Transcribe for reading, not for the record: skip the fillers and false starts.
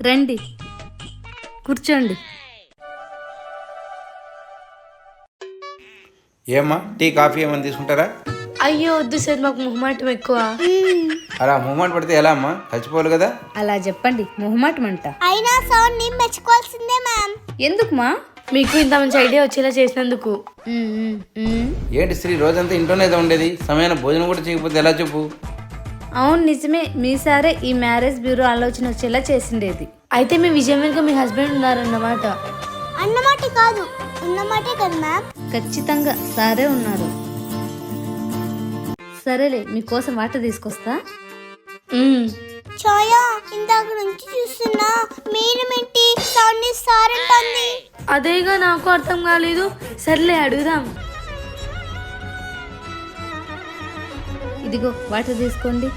రండి, కూర్చోండి. ఏమ్మా, టీ కాఫీ ఏమన్నా తీసుకుంటారా? అయ్యో వద్దు సార్, మాకు మొహమాటం ఎక్కువ. అలా మూమెంట్ పడితే ఎలా అమ్మా, చచ్చిపోవాలి కదా. అలా చెప్పండి, మొహమాటం అంట. అయినా సౌండ్ ని మెచ్చుకోవాల్సిందే మ్యామ్. ఎందుకుమా? మీకు ఇంత మంచి ఐడియా వచ్చేలా చేసినందుకు. ఏంటి శ్రీ, రోజంతా ఇంట్లోనే ఉండేది, సమయాన్ని భోజనం కూడా చేయకపోతే ఎలా చెప్పు? అవును నిజమే, మీ సారే ఈ మ్యారేజ్ బ్యూరో ఆలోచన వచ్చేలా చేసిండేది. అయితే మీ విజయం వెనుక మీ హస్బెండ్ ఉన్నారన్నమాట. అన్నమాటే కాదు, ఉన్నమాటే కదా మ్యామ్. ఖచ్చితంగా సారే ఉన్నారు. సరేలే, మీకోసం వాటర్ తీసుకొస్తా. ఛాయా, ఇందాక నుంచి చూస్తున్నా మీరేంటి సౌండ్ ని సారంటుంది. అదేగా నాకు అర్థం కాలేదు. సర్లే అడుగుదాం. ఇదిగో వాటర్ తీసుకోండి.